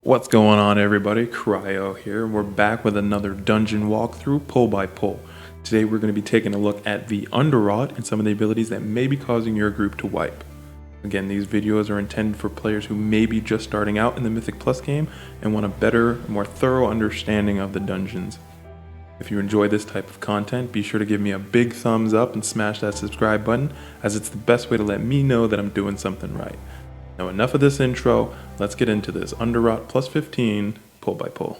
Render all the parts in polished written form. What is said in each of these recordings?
What's going on, everybody? Cryo here. We're back with another dungeon walkthrough, pull by pull. Today we're going to be taking a look at the Underrot and some of the abilities that may be causing your group to wipe. Again, these videos are intended for players who may be just starting out in the Mythic Plus game and want a better, more thorough understanding of the dungeons. If you enjoy this type of content, be sure to give me a big thumbs up and smash that subscribe button, as it's the best way to let me know that I'm doing something right. Now, enough of this intro, let's get into this Underrot plus 15 pull by pull.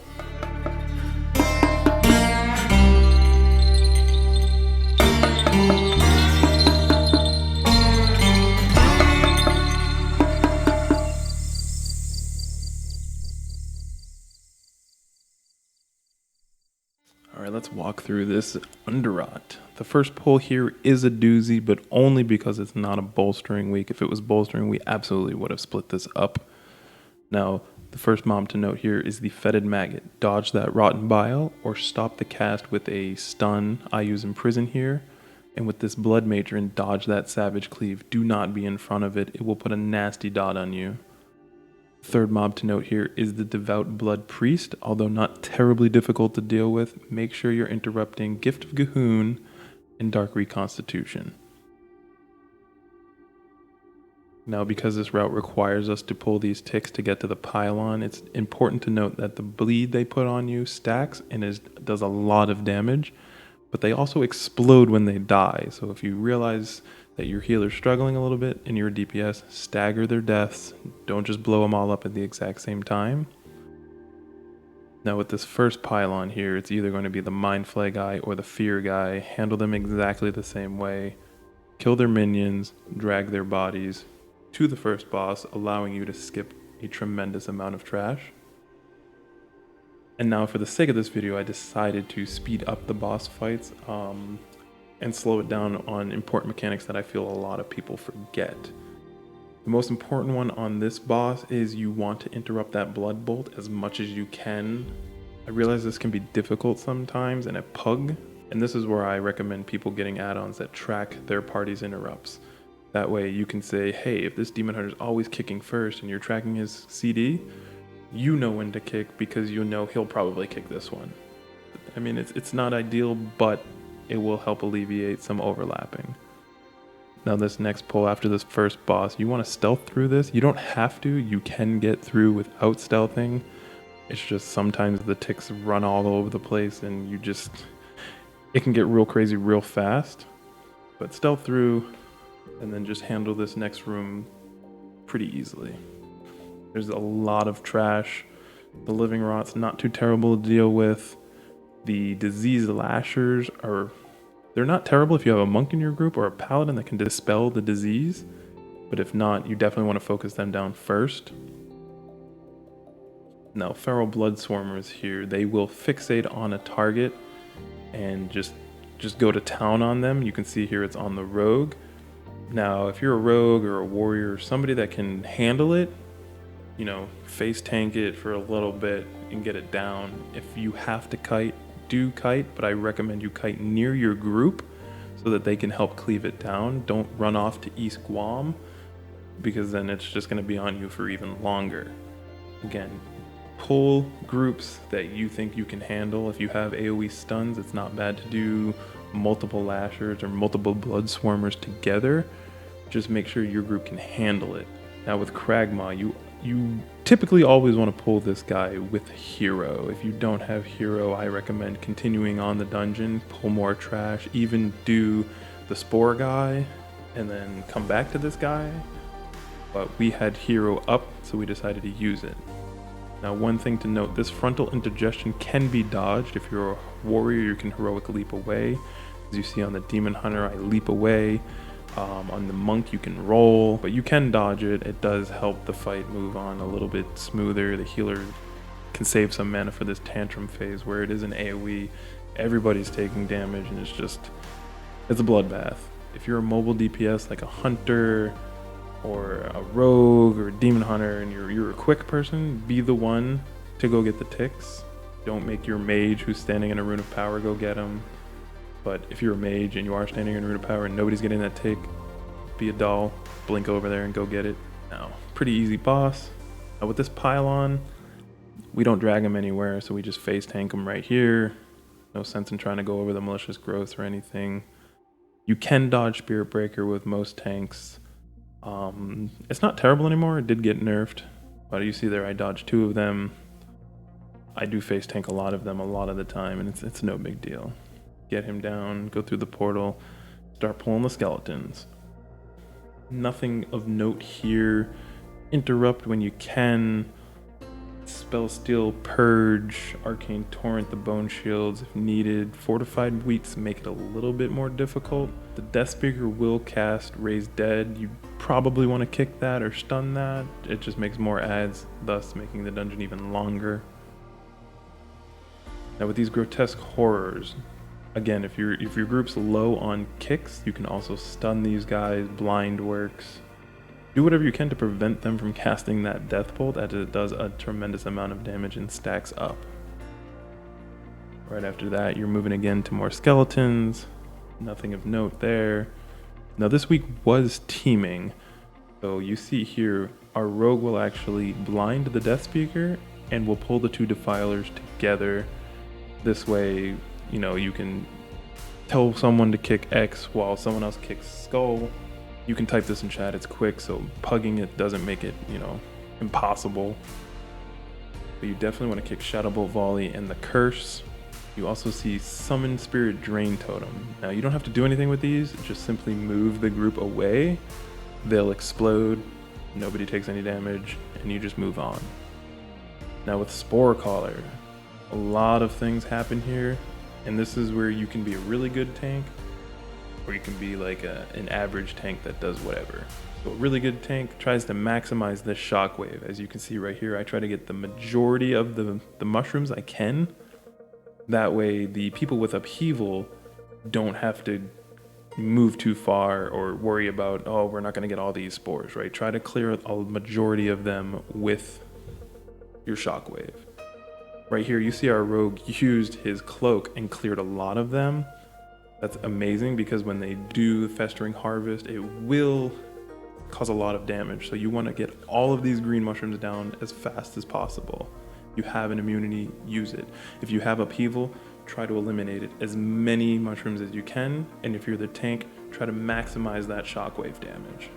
Alright, let's walk through this Underrot. The first pull here is a doozy, but only because it's not a bolstering week. If it was bolstering, we absolutely would have split this up. Now, the first mob to note here is the Fetid Maggot. Dodge that Rotten Bile or stop the cast with a stun. I use Imprison here. And with this Blood Matron, dodge that Savage Cleave. Do not be in front of it. It will put a nasty dot on you. Third mob to note here is the Devout Blood Priest. Although not terribly difficult to deal with, make sure you're interrupting Gift of Gahoon and Dark Reconstitution. Now, because this route requires us to pull these ticks to get to the pylon, it's important to note that the bleed they put on you stacks and does a lot of damage, but they also explode when they die. So if you realize that your healer's struggling a little bit and you're a DPS, stagger their deaths. Don't just blow them all up at the exact same time. Now with this first pylon here, it's either going to be the Mind Flay guy or the Fear guy. Handle them exactly the same way. Kill their minions, drag their bodies to the first boss, allowing you to skip a tremendous amount of trash. And now for the sake of this video, I decided to speed up the boss fights and slow it down on important mechanics that I feel a lot of people forget. The most important one on this boss is you want to interrupt that Blood Bolt as much as you can. I realize this can be difficult sometimes in a pug, and this is where I recommend people getting add-ons that track their party's interrupts. That way you can say, hey, if this Demon Hunter is always kicking first and you're tracking his CD, you know when to kick because you know he'll probably kick this one. I mean, it's not ideal, but it will help alleviate some overlapping. Now this next pull after this first boss, you want to stealth through this. You don't have to, you can get through without stealthing. It's just sometimes the ticks run all over the place and it can get real crazy real fast. But stealth through and then just handle this next room pretty easily. There's a lot of trash. The Living Rot's not too terrible to deal with. The Disease Lashers they're not terrible if you have a monk in your group or a paladin that can dispel the disease, but if not, you definitely want to focus them down first. Now, Feral Blood Swarmers here, they will fixate on a target and just go to town on them. You can see here it's on the rogue. Now, if you're a rogue or a warrior, somebody that can handle it, you know, face tank it for a little bit and get it down. If you have to kite, do kite, but I recommend you kite near your group so that they can help cleave it down. Don't run off to East Guam because then it's just going to be on you for even longer. Again, pull groups that you think you can handle. If you have AoE stuns, it's not bad to do multiple lashers or multiple blood swarmers together. Just make sure your group can handle it. Now with Kragmaw, you typically always want to pull this guy with Hero. If you don't have Hero, I recommend continuing on the dungeon, pull more trash, even do the Spore guy, and then come back to this guy. But we had Hero up, so we decided to use it. Now one thing to note, this Frontal Indigestion can be dodged. If you're a warrior, you can Heroic Leap away. As you see on the Demon Hunter, I leap away. On the monk you can roll, but you can dodge it. It does help the fight move on a little bit smoother. The healer can save some mana for this tantrum phase where it is an AoE. Everybody's taking damage and it's a bloodbath. If you're a mobile DPS like a hunter or a rogue or a demon hunter and you're a quick person, be the one to go get the ticks. Don't make your mage who's standing in a rune of power go get them. But if you're a mage and you are standing in Rune of Power and nobody's getting that tick, be a doll, blink over there and go get it. Now, pretty easy boss. Now with this pylon, we don't drag him anywhere, so we just face tank him right here. No sense in trying to go over the malicious growth or anything. You can dodge Spirit Breaker with most tanks. It's not terrible anymore. It did get nerfed, but you see there I dodged 2 of them. I do face tank a lot of them a lot of the time, and it's no big deal. Get him down, go through the portal, start pulling the skeletons. Nothing of note here. Interrupt when you can. Spell Steal, Purge, Arcane Torrent, the Bone Shields if needed. Fortified Weeks make it a little bit more difficult. The Death Speaker will cast Raise Dead. You probably want to kick that or stun that. It just makes more adds, thus making the dungeon even longer. Now with these grotesque horrors, again, if your group's low on kicks, you can also stun these guys. Blind works. Do whatever you can to prevent them from casting that Death Bolt, as it does a tremendous amount of damage and stacks up. Right after that, you're moving again to more skeletons. Nothing of note there. Now this week was teaming. So you see here, our rogue will actually blind the Death Speaker and will pull the 2 defilers together. This way, you know, you can tell someone to kick X while someone else kicks Skull. You can type this in chat, it's quick, so pugging it doesn't make it, you know, impossible. But you definitely want to kick Shadow Bolt Volley and the Curse. You also see Summon Spirit Drain Totem. Now you don't have to do anything with these, just simply move the group away. They'll explode, nobody takes any damage, and you just move on. Now with Spore Caller, a lot of things happen here, and this is where you can be a really good tank, or you can be like an average tank that does whatever. So a really good tank tries to maximize this shockwave. As you can see right here, I try to get the majority of the mushrooms I can. That way the people with upheaval don't have to move too far or worry about, oh, we're not going to get all these spores, right? Try to clear a majority of them with your shockwave. Right here, you see our rogue used his cloak and cleared a lot of them. That's amazing, because when they do Festering Harvest, it will cause a lot of damage. So you want to get all of these green mushrooms down as fast as possible. You have an immunity, use it. If you have upheaval, try to eliminate it. As many mushrooms as you can, and if you're the tank, try to maximize that shockwave damage.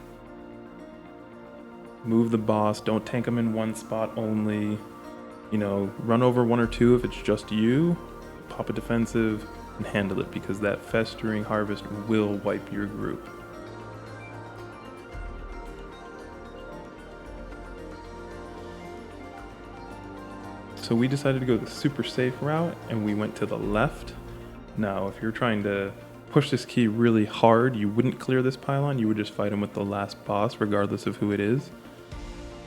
Move the boss, don't tank them in one spot only. You know, run over 1 or 2 if it's just you, pop a defensive, and handle it, because that Festering Harvest will wipe your group. So we decided to go the super safe route, and we went to the left. Now, if you're trying to push this key really hard, you wouldn't clear this pylon, you would just fight him with the last boss, regardless of who it is.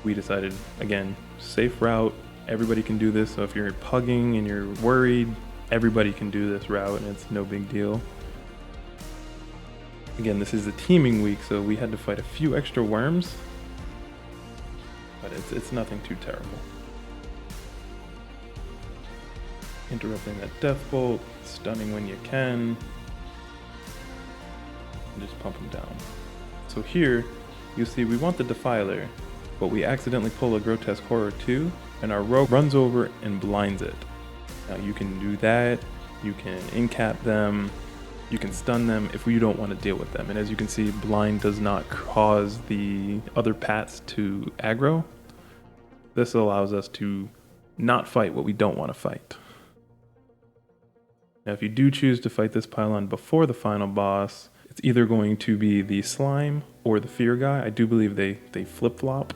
We decided, again, safe route, everybody can do this, so if you're pugging and you're worried, everybody can do this route, and it's no big deal. Again, this is a teaming week, so we had to fight a few extra worms, but it's nothing too terrible. Interrupting that Death Bolt, stunning when you can, and just pump them down. So here, you see we want the Defiler, but we accidentally pull a Grotesque Horror too, and our rogue runs over and blinds it. Now you can do that, you can incap them, you can stun them if you don't want to deal with them. And as you can see, blind does not cause the other pats to aggro. This allows us to not fight what we don't want to fight. Now if you do choose to fight this pylon before the final boss, it's either going to be the slime or the fear guy. I do believe they flip-flop.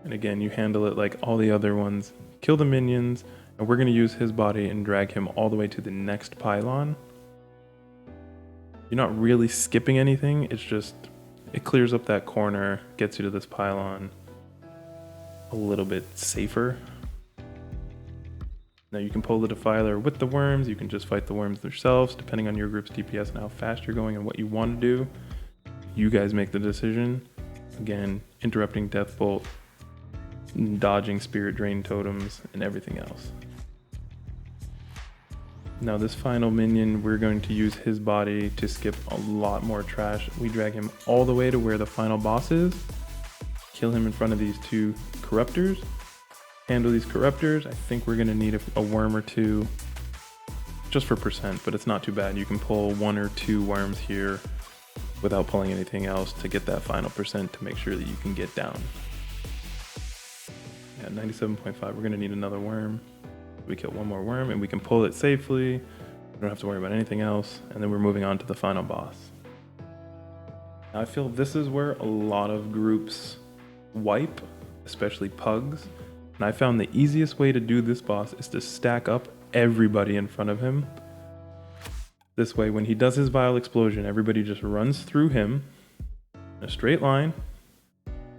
And again, you handle it like all the other ones. Kill the minions, and we're going to use his body and drag him all the way to the next pylon. You're not really skipping anything, it's just, it clears up that corner, gets you to this pylon a little bit safer. Now you can pull the Defiler with the worms, you can just fight the worms themselves, depending on your group's DPS and how fast you're going and what you want to do. You guys make the decision. Again, interrupting Death Bolt, dodging Spirit Drain Totems, and everything else. Now this final minion, we're going to use his body to skip a lot more trash. We drag him all the way to where the final boss is, kill him in front of these 2 Corruptors, handle these corruptors. I think we're gonna need a worm or two just for percent, but it's not too bad. You can pull 1 or 2 worms here without pulling anything else to get that final percent to make sure that you can get down. Yeah, 97.5, we're gonna need another worm. We kill 1 more worm and we can pull it safely. We don't have to worry about anything else. And then we're moving on to the final boss. Now I feel this is where a lot of groups wipe, especially pugs. And I found the easiest way to do this boss is to stack up everybody in front of him. This way, when he does his vile explosion, everybody just runs through him in a straight line.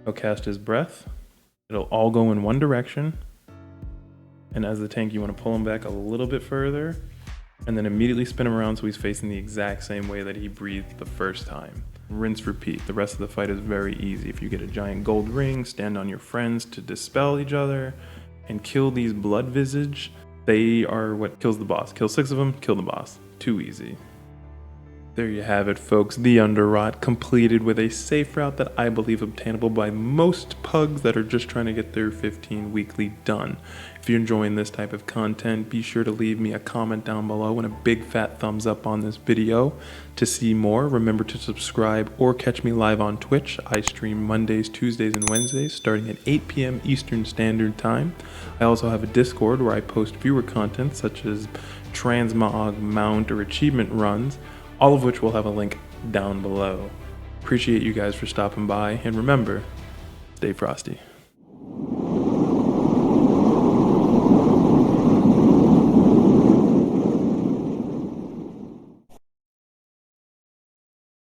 He'll cast his breath. It'll all go in one direction. And as the tank, you want to pull him back a little bit further and then immediately spin him around so he's facing the exact same way that he breathed the first time. Rinse, repeat. The rest of the fight is very easy. If you get a giant gold ring, stand on your friends to dispel each other and kill these blood visage. They are what kills the boss. Kill 6 of them, kill the boss. Too easy. There you have it, folks. The Underrot completed with a safe route that I believe obtainable by most pugs that are just trying to get their 15 weekly done. If you're enjoying this type of content, be sure to leave me a comment down below and a big fat thumbs up on this video. To see more, remember to subscribe or catch me live on Twitch. I stream Mondays, Tuesdays, and Wednesdays starting at 8 p.m. Eastern Standard Time. I also have a Discord where I post viewer content such as transmog, mount, or achievement runs, all of which will have a link down below. Appreciate you guys for stopping by, and remember, stay frosty.